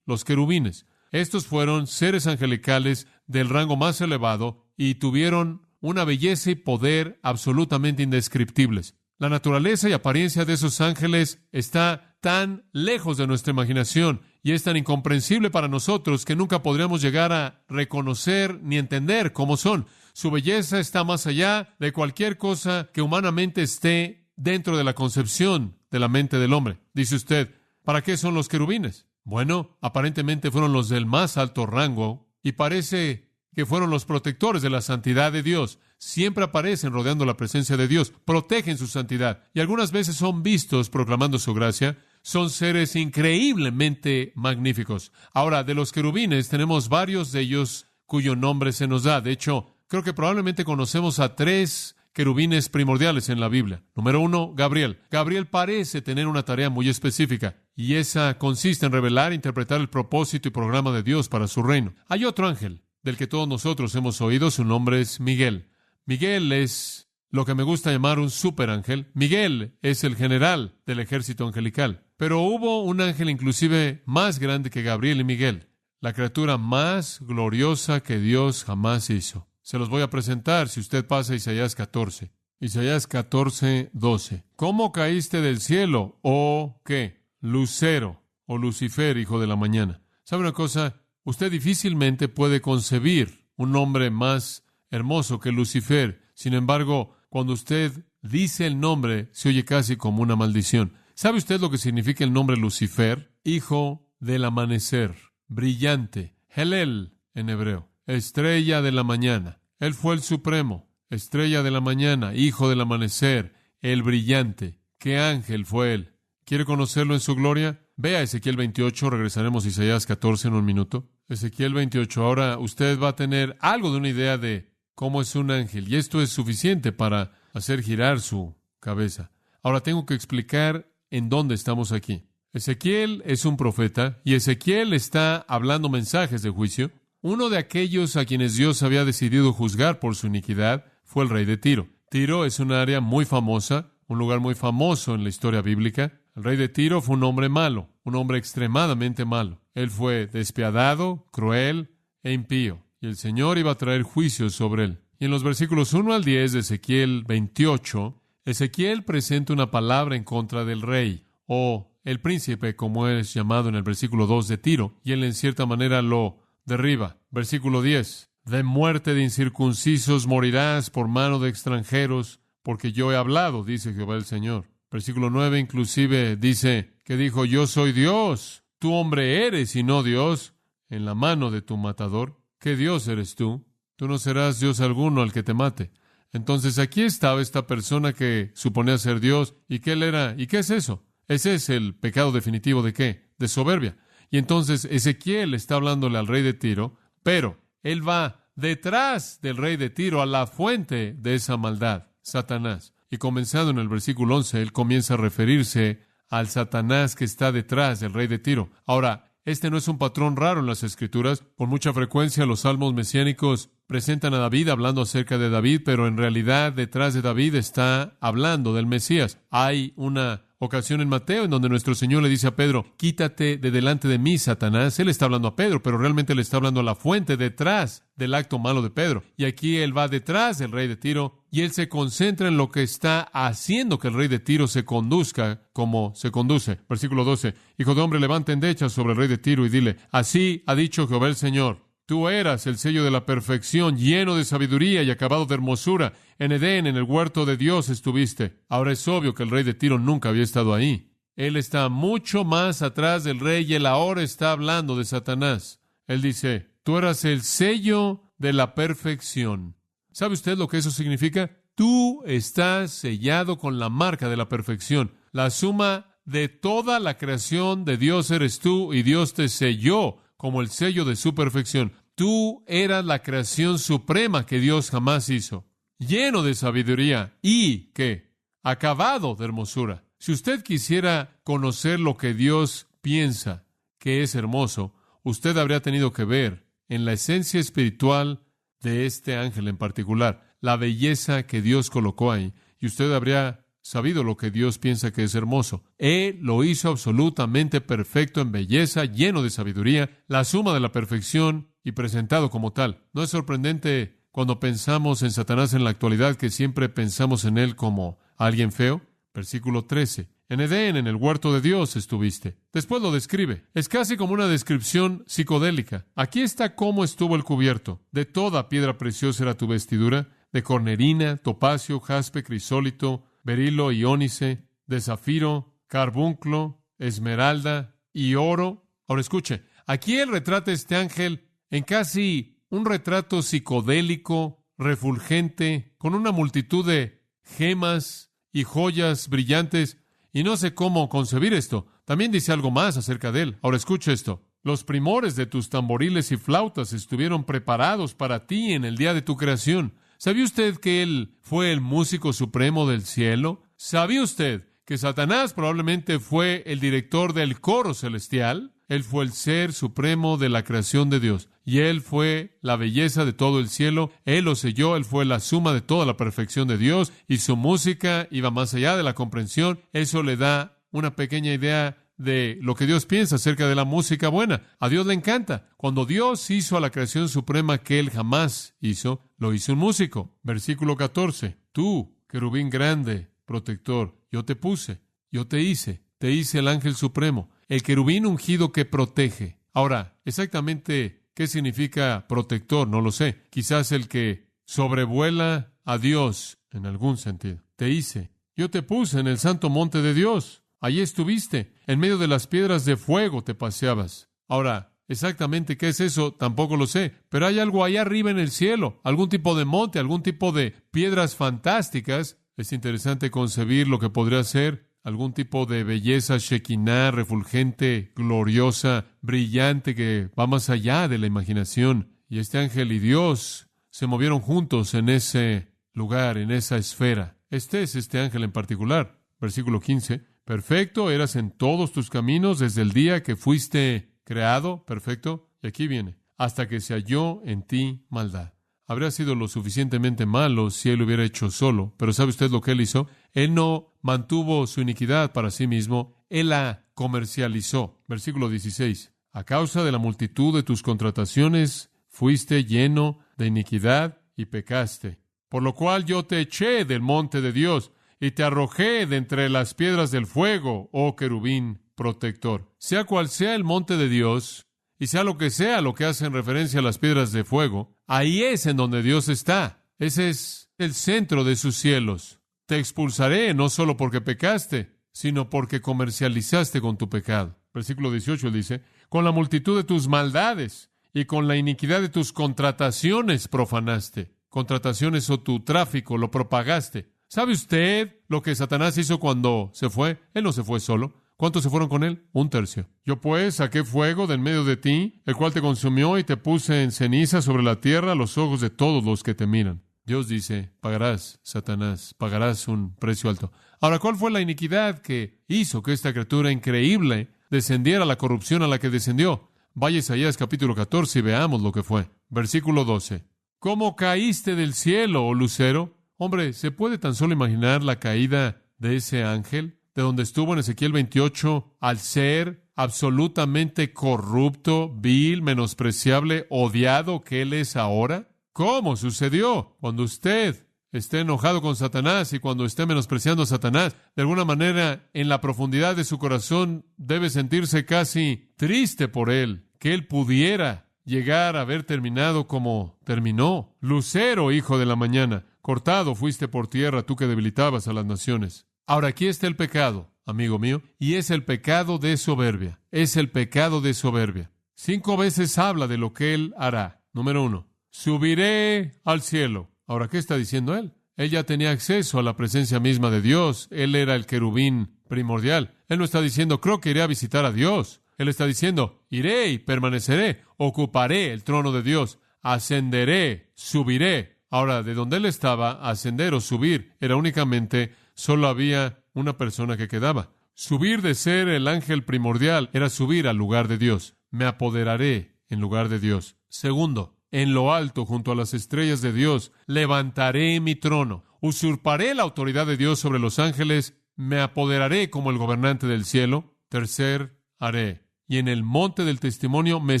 Los querubines. Estos fueron seres angelicales del rango más elevado y tuvieron una belleza y poder absolutamente indescriptibles. La naturaleza y apariencia de esos ángeles está tan lejos de nuestra imaginación y es tan incomprensible para nosotros que nunca podríamos llegar a reconocer ni entender cómo son. Su belleza está más allá de cualquier cosa que humanamente esté dentro de la concepción de la mente del hombre. Dice usted, ¿para qué son los querubines? Bueno, aparentemente fueron los del más alto rango y parece que fueron los protectores de la santidad de Dios. Siempre aparecen rodeando la presencia de Dios, protegen su santidad y algunas veces son vistos proclamando su gracia. Son seres increíblemente magníficos. Ahora, de los querubines tenemos varios de ellos cuyo nombre se nos da. De hecho, creo que probablemente conocemos a 3 querubines primordiales en la Biblia. Número 1, Gabriel. Gabriel parece tener una tarea muy específica, y esa consiste en revelar e interpretar el propósito y programa de Dios para su reino. Hay otro ángel, del que todos nosotros hemos oído, su nombre es Miguel. Miguel es lo que me gusta llamar un superángel. Miguel es el general del ejército angelical. Pero hubo un ángel inclusive más grande que Gabriel y Miguel. la criatura más gloriosa que Dios jamás hizo. Se los voy a presentar si usted pasa a Isaías 14. Isaías 14, 12. ¿Cómo caíste del cielo, oh, qué? Lucero, o Lucifer, hijo de la mañana. ¿Sabe una cosa? Usted difícilmente puede concebir un nombre más hermoso que Lucifer. Sin embargo, cuando usted dice el nombre, se oye casi como una maldición. ¿Sabe usted lo que significa el nombre Lucifer? Hijo del amanecer, brillante, Helel en hebreo, estrella de la mañana. Él fue el supremo, estrella de la mañana, hijo del amanecer, el brillante. ¿Qué ángel fue él? ¿Quiere conocerlo en su gloria? Vea Ezequiel 28, regresaremos a Isaías 14 en un minuto. Ezequiel 28, ahora usted va a tener algo de una idea de cómo es un ángel, y esto es suficiente para hacer girar su cabeza. Ahora tengo que explicar en dónde estamos aquí. Ezequiel es un profeta, y Ezequiel está hablando mensajes de juicio. Uno de aquellos a quienes Dios había decidido juzgar por su iniquidad fue el rey de Tiro. Tiro es un área muy famosa, un lugar muy famoso en la historia bíblica. El rey de Tiro fue un hombre malo, un hombre extremadamente malo. Él fue despiadado, cruel e impío, y el Señor iba a traer juicio sobre él. Y en los versículos 1 al 10 de Ezequiel 28, Ezequiel presenta una palabra en contra del rey, o el príncipe, como es llamado en el versículo 2 de Tiro, y él en cierta manera lo derriba. Versículo 10, de muerte de incircuncisos morirás por mano de extranjeros, porque yo he hablado, dice Jehová el Señor. Versículo 9 inclusive dice que dijo, yo soy Dios, tú hombre eres y no Dios, en la mano de tu matador. ¿Qué Dios eres tú? Tú no serás Dios alguno al que te mate. Entonces aquí estaba esta persona que suponía ser Dios, y que él era, ¿y qué es eso? Ese es el pecado definitivo ¿de qué? De soberbia. Y entonces Ezequiel está hablándole al rey de Tiro, pero él va detrás del rey de Tiro a la fuente de esa maldad, Satanás. Y comenzando en el versículo 11, él comienza a referirse al Satanás que está detrás del rey de Tiro. Ahora, este no es un patrón raro en las Escrituras. Con mucha frecuencia los salmos mesiánicos presentan a David hablando acerca de David, pero en realidad detrás de David está hablando del Mesías. Hay una ocasión en Mateo en donde nuestro Señor le dice a Pedro, quítate de delante de mí, Satanás. Él está hablando a Pedro, pero realmente le está hablando a la fuente detrás del acto malo de Pedro. Y aquí él va detrás del rey de Tiro y él se concentra en lo que está haciendo que el rey de Tiro se conduzca como se conduce. Versículo 12, hijo de hombre, levanta endechas sobre el rey de Tiro y dile, así ha dicho Jehová el Señor. Tú eras el sello de la perfección, lleno de sabiduría y acabado de hermosura. En Edén, en el huerto de Dios estuviste. Ahora es obvio que el rey de Tiro nunca había estado ahí. Él está mucho más atrás del rey y él ahora está hablando de Satanás. Él dice, tú eras el sello de la perfección. ¿Sabe usted lo que eso significa? Tú estás sellado con la marca de la perfección. La suma de toda la creación de Dios eres tú y Dios te selló como el sello de su perfección. Tú eras la creación suprema que Dios jamás hizo, lleno de sabiduría y, ¿qué? Acabado de hermosura. Si usted quisiera conocer lo que Dios piensa que es hermoso, usted habría tenido que ver en la esencia espiritual de este ángel en particular, la belleza que Dios colocó ahí, y usted habría sabido lo que Dios piensa que es hermoso. Él lo hizo absolutamente perfecto en belleza, lleno de sabiduría, la suma de la perfección y presentado como tal. ¿No es sorprendente cuando pensamos en Satanás en la actualidad que siempre pensamos en él como alguien feo? Versículo 13. En Edén, en el huerto de Dios estuviste. Después lo describe. Es casi como una descripción psicodélica. Aquí está cómo estuvo el cubierto. De toda piedra preciosa era tu vestidura, de cornerina, topacio, jaspe, crisólito, berilo y ónice, de zafiro, carbunclo, esmeralda y oro. Ahora escuche, aquí él retrata a este ángel en casi un retrato psicodélico, refulgente, con una multitud de gemas y joyas brillantes, y no sé cómo concebir esto. También dice algo más acerca de él. Ahora escuche esto. Los primores de tus tamboriles y flautas estuvieron preparados para ti en el día de tu creación. ¿Sabía usted que él fue el músico supremo del cielo? ¿Sabía usted que Satanás probablemente fue el director del coro celestial? Él fue el ser supremo de la creación de Dios. Y él fue la belleza de todo el cielo. Él lo selló. Él fue la suma de toda la perfección de Dios. Y su música iba más allá de la comprensión. Eso le da una pequeña idea de lo que Dios piensa acerca de la música buena. A Dios le encanta. Cuando Dios hizo a la creación suprema que Él jamás hizo, lo hizo un músico. Versículo 14. Tú, querubín grande, protector, yo te puse, yo te hice el ángel supremo, el querubín ungido que protege. Ahora, exactamente ¿qué significa protector? No lo sé. Quizás el que sobrevuela a Dios en algún sentido. Te hice. Yo te puse en el santo monte de Dios. Allí estuviste. En medio de las piedras de fuego te paseabas. Ahora, exactamente qué es eso, tampoco lo sé. Pero hay algo allá arriba en el cielo. Algún tipo de monte, algún tipo de piedras fantásticas. Es interesante concebir lo que podría ser algún tipo de belleza shekinah, refulgente, gloriosa, brillante, que va más allá de la imaginación. Y este ángel y Dios se movieron juntos en ese lugar, en esa esfera. Este es este ángel en particular. Versículo 15. Perfecto eras en todos tus caminos desde el día que fuiste creado. Perfecto. Y aquí viene. Hasta que se halló en ti maldad. Habría sido lo suficientemente malo si él lo hubiera hecho solo. Pero ¿sabe usted lo que él hizo? Él no mantuvo su iniquidad para sí mismo. Él la comercializó. Versículo 16. A causa de la multitud de tus contrataciones, fuiste lleno de iniquidad y pecaste. Por lo cual yo te eché del monte de Dios y te arrojé de entre las piedras del fuego, oh querubín protector. Sea cual sea el monte de Dios, y sea lo que hace en referencia a las piedras de fuego, ahí es en donde Dios está. Ese es el centro de sus cielos. Te expulsaré no solo porque pecaste, sino porque comercializaste con tu pecado. Versículo 18 dice, con la multitud de tus maldades y con la iniquidad de tus contrataciones profanaste. Contrataciones o tu tráfico, lo propagaste. ¿Sabe usted lo que Satanás hizo cuando se fue? Él no se fue solo. ¿Cuántos se fueron con él? 1/3. Yo pues saqué fuego de en medio de ti, el cual te consumió y te puse en ceniza sobre la tierra a los ojos de todos los que te miran. Dios dice, pagarás, Satanás, pagarás un precio alto. Ahora, ¿cuál fue la iniquidad que hizo que esta criatura increíble descendiera a la corrupción a la que descendió? Vaya a Isaías capítulo 14 y veamos lo que fue. Versículo 12. ¿Cómo caíste del cielo, oh lucero? Hombre, ¿se puede tan solo imaginar la caída de ese ángel, de donde estuvo en Ezequiel 28, al ser absolutamente corrupto, vil, menospreciable, odiado que él es ahora? ¿Cómo sucedió? Cuando usted esté enojado con Satanás y cuando esté menospreciando a Satanás, de alguna manera, en la profundidad de su corazón, debe sentirse casi triste por él, que él pudiera llegar a haber terminado como terminó. Lucero, hijo de la mañana, cortado fuiste por tierra, tú que debilitabas a las naciones. Ahora, aquí está el pecado, amigo mío, y es el pecado de soberbia. Es el pecado de soberbia. 5 veces habla de lo que él hará. Número 1, subiré al cielo. Ahora, ¿qué está diciendo él? Él ya tenía acceso a la presencia misma de Dios. Él era el querubín primordial. Él no está diciendo, creo que iré a visitar a Dios. Él está diciendo, iré y permaneceré, ocuparé el trono de Dios, ascenderé, subiré. Ahora, de donde él estaba, ascender o subir, era únicamente, solo había una persona que quedaba. Subir de ser el ángel primordial era subir al lugar de Dios. Me apoderaré en lugar de Dios. Segundo, en lo alto, junto a las estrellas de Dios, levantaré mi trono. Usurparé la autoridad de Dios sobre los ángeles. Me apoderaré como el gobernante del cielo. Tercer, haré. Y en el monte del testimonio me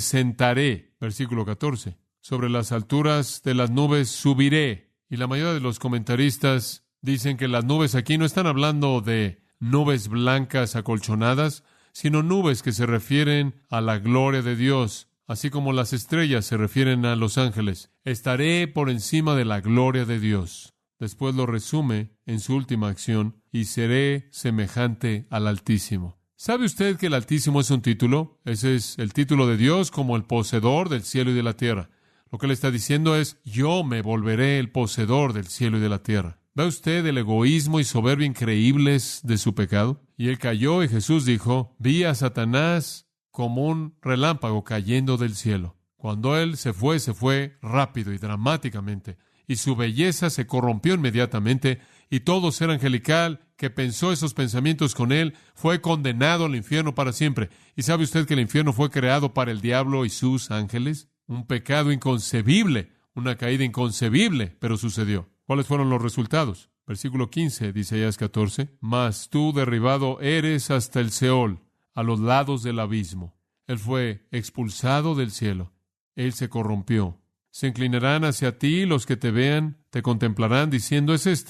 sentaré. Versículo 14. Sobre las alturas de las nubes subiré. Y la mayoría de los comentaristas dicen que las nubes aquí no están hablando de nubes blancas acolchonadas, sino nubes que se refieren a la gloria de Dios, así como las estrellas se refieren a los ángeles. Estaré por encima de la gloria de Dios. Después lo resume en su última acción, y seré semejante al Altísimo. ¿Sabe usted que el Altísimo es un título? Ese es el título de Dios como el poseedor del cielo y de la tierra. Lo que le está diciendo es, yo me volveré el poseedor del cielo y de la tierra. ¿Ve usted el egoísmo y soberbia increíbles de su pecado? Y él cayó y Jesús dijo, vi a Satanás como un relámpago cayendo del cielo. Cuando él se fue rápido y dramáticamente, y su belleza se corrompió inmediatamente, y todo ser angelical que pensó esos pensamientos con él fue condenado al infierno para siempre. ¿Y sabe usted que el infierno fue creado para el diablo y sus ángeles? Un pecado inconcebible, una caída inconcebible, pero sucedió. ¿Cuáles fueron los resultados? Versículo 15 de Isaías 14. Mas tú derribado eres hasta el Seol, a los lados del abismo. Él fue expulsado del cielo. Él se corrompió. Se inclinarán hacia ti los que te vean, te contemplarán, diciendo, ¿es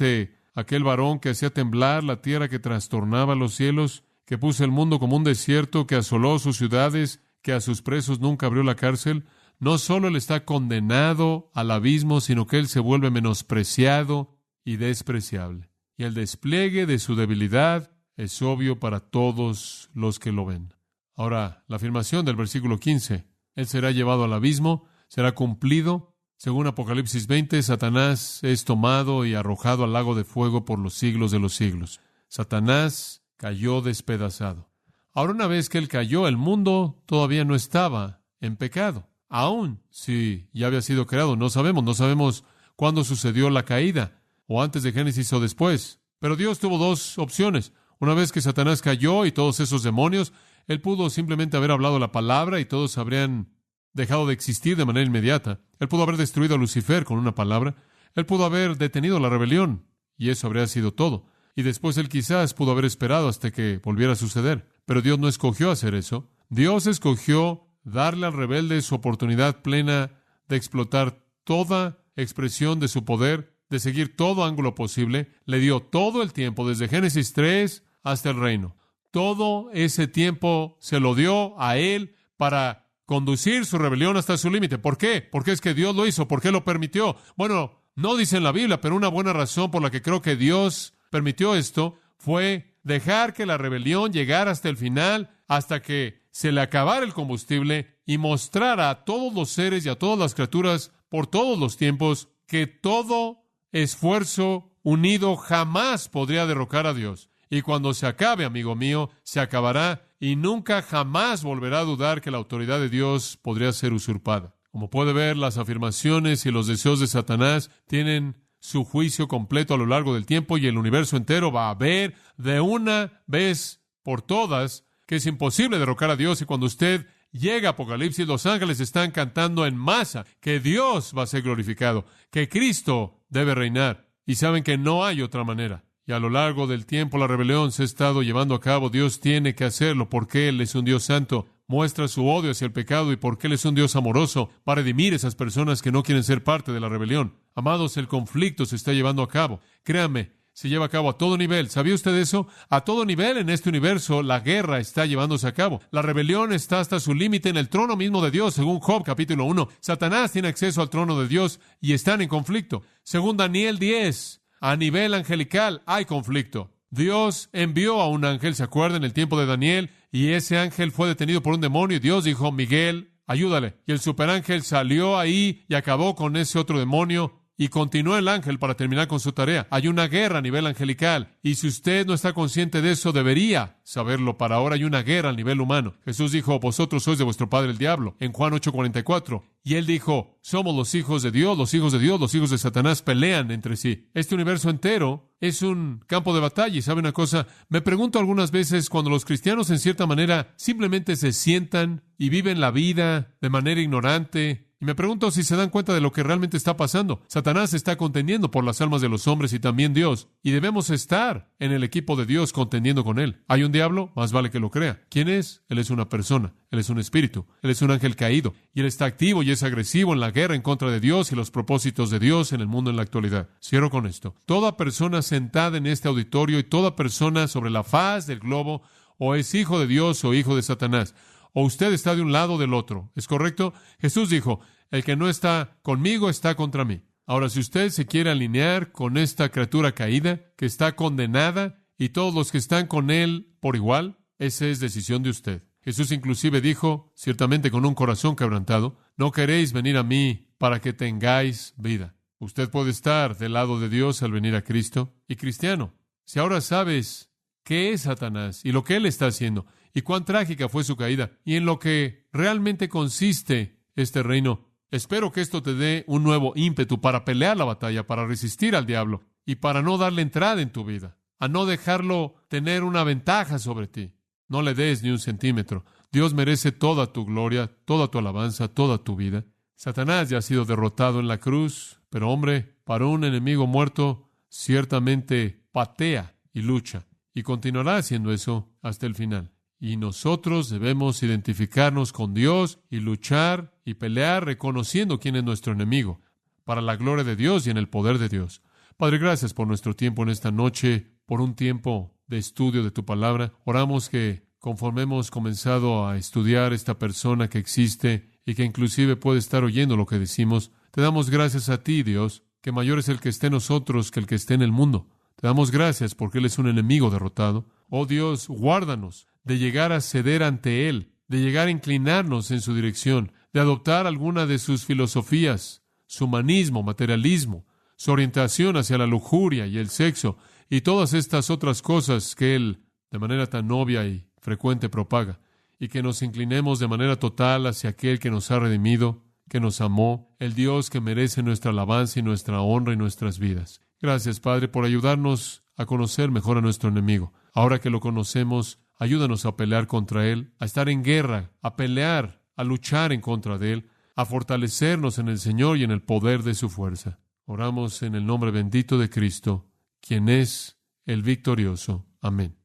aquel varón que hacía temblar la tierra, que trastornaba los cielos, que puso el mundo como un desierto, que asoló sus ciudades, que a sus presos nunca abrió la cárcel? No solo él está condenado al abismo, sino que él se vuelve menospreciado y despreciable. Y el despliegue de su debilidad es obvio para todos los que lo ven. Ahora, la afirmación del versículo 15, él será llevado al abismo, será cumplido. Según Apocalipsis 20, Satanás es tomado y arrojado al lago de fuego por los siglos de los siglos. Satanás cayó despedazado. Ahora, una vez que él cayó, el mundo todavía no estaba en pecado. Aún si ya había sido creado, no sabemos cuándo sucedió la caída, o antes de Génesis o después. Pero Dios tuvo dos opciones. Una vez que Satanás cayó y todos esos demonios, él pudo simplemente haber hablado la palabra y todos habrían dejado de existir de manera inmediata. Él pudo haber destruido a Lucifer con una palabra. Él pudo haber detenido la rebelión, y eso habría sido todo. Y después él quizás pudo haber esperado hasta que volviera a suceder. Pero Dios no escogió hacer eso. Dios escogió darle al rebelde su oportunidad plena de explotar toda expresión de su poder, de seguir todo ángulo posible. Le dio todo el tiempo, desde Génesis 3 hasta el reino. Todo ese tiempo se lo dio a él para conducir su rebelión hasta su límite. ¿Por qué? Porque es que Dios lo hizo. ¿Por qué lo permitió? Bueno, no dice en la Biblia, pero una buena razón por la que creo que Dios permitió esto fue dejar que la rebelión llegara hasta el final, hasta que se le acabara el combustible y mostrara a todos los seres y a todas las criaturas por todos los tiempos que todo esfuerzo unido jamás podría derrocar a Dios. Y cuando se acabe, amigo mío, se acabará y nunca jamás volverá a dudar que la autoridad de Dios podría ser usurpada. Como puede ver, las afirmaciones y los deseos de Satanás tienen su juicio completo a lo largo del tiempo, y el universo entero va a ver de una vez por todas que es imposible derrocar a Dios. Y cuando usted llega a Apocalipsis, los ángeles están cantando en masa que Dios va a ser glorificado, que Cristo debe reinar, y saben que no hay otra manera. Y a lo largo del tiempo la rebelión se ha estado llevando a cabo. Dios tiene que hacerlo porque Él es un Dios santo. Muestra su odio hacia el pecado, y porque Él es un Dios amoroso para redimir a esas personas que no quieren ser parte de la rebelión. Amados, el conflicto se está llevando a cabo. Créanme, se lleva a cabo a todo nivel. ¿Sabía usted eso? A todo nivel en este universo la guerra está llevándose a cabo. La rebelión está hasta su límite en el trono mismo de Dios, según Job capítulo 1. Satanás tiene acceso al trono de Dios y están en conflicto. Según Daniel 10, a nivel angelical hay conflicto. Dios envió a un ángel, ¿se acuerdan? En el tiempo de Daniel, y ese ángel fue detenido por un demonio, y Dios dijo, Miguel, ayúdale. Y el superángel salió ahí y acabó con ese otro demonio, y continuó el ángel para terminar con su tarea. Hay una guerra a nivel angelical, y si usted no está consciente de eso, debería saberlo. Para ahora hay una guerra a nivel humano. Jesús dijo, vosotros sois de vuestro padre el diablo, en Juan 8:44. Y él dijo, somos los hijos de Dios, los hijos de Dios, los hijos de Satanás pelean entre sí. Este universo entero es un campo de batalla. Y ¿sabe una cosa? Me pregunto algunas veces cuando los cristianos en cierta manera simplemente se sientan y viven la vida de manera ignorante. Y me pregunto si se dan cuenta de lo que realmente está pasando. Satanás está contendiendo por las almas de los hombres, y también Dios. Y debemos estar en el equipo de Dios contendiendo con Él. ¿Hay un diablo? Más vale que lo crea. ¿Quién es? Él es una persona. Él es un espíritu. Él es un ángel caído. Y Él está activo y es agresivo en la guerra en contra de Dios y los propósitos de Dios en el mundo en la actualidad. Cierro con esto. Toda persona sentada en este auditorio y toda persona sobre la faz del globo o es hijo de Dios o hijo de Satanás. O usted está de un lado o del otro. ¿Es correcto? Jesús dijo, el que no está conmigo está contra mí. Ahora, si usted se quiere alinear con esta criatura caída, que está condenada, y todos los que están con él por igual, esa es decisión de usted. Jesús inclusive dijo, ciertamente con un corazón quebrantado, no queréis venir a mí para que tengáis vida. Usted puede estar del lado de Dios al venir a Cristo. Y cristiano, si ahora sabes qué es Satanás y lo que él está haciendo, y cuán trágica fue su caída, y en lo que realmente consiste este reino, espero que esto te dé un nuevo ímpetu para pelear la batalla, para resistir al diablo, y para no darle entrada en tu vida, a no dejarlo tener una ventaja sobre ti. No le des ni un centímetro. Dios merece toda tu gloria, toda tu alabanza, toda tu vida. Satanás ya ha sido derrotado en la cruz, pero hombre, para un enemigo muerto, ciertamente patea y lucha, y continuará haciendo eso hasta el final. Y nosotros debemos identificarnos con Dios y luchar y pelear reconociendo quién es nuestro enemigo, para la gloria de Dios y en el poder de Dios. Padre, gracias por nuestro tiempo en esta noche, por un tiempo de estudio de tu palabra. Oramos que conforme hemos comenzado a estudiar esta persona que existe y que inclusive puede estar oyendo lo que decimos, te damos gracias a ti, Dios, que mayor es el que esté en nosotros que el que esté en el mundo. Te damos gracias porque Él es un enemigo derrotado. Oh Dios, guárdanos de llegar a ceder ante Él, de llegar a inclinarnos en su dirección, de adoptar alguna de sus filosofías, su humanismo, materialismo, su orientación hacia la lujuria y el sexo, y todas estas otras cosas que Él, de manera tan obvia y frecuente, propaga, y que nos inclinemos de manera total hacia aquel que nos ha redimido, que nos amó, el Dios que merece nuestra alabanza y nuestra honra y nuestras vidas. Gracias, Padre, por ayudarnos a conocer mejor a nuestro enemigo. Ahora que lo conocemos, ayúdanos a pelear contra Él, a estar en guerra, a pelear, a luchar en contra de Él, a fortalecernos en el Señor y en el poder de su fuerza. Oramos en el nombre bendito de Cristo, quien es el victorioso. Amén.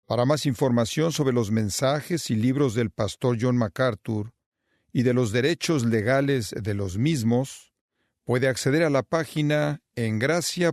Para más información sobre los mensajes y libros del pastor John MacArthur y de los derechos legales de los mismos, puede acceder a la página en gracia.org.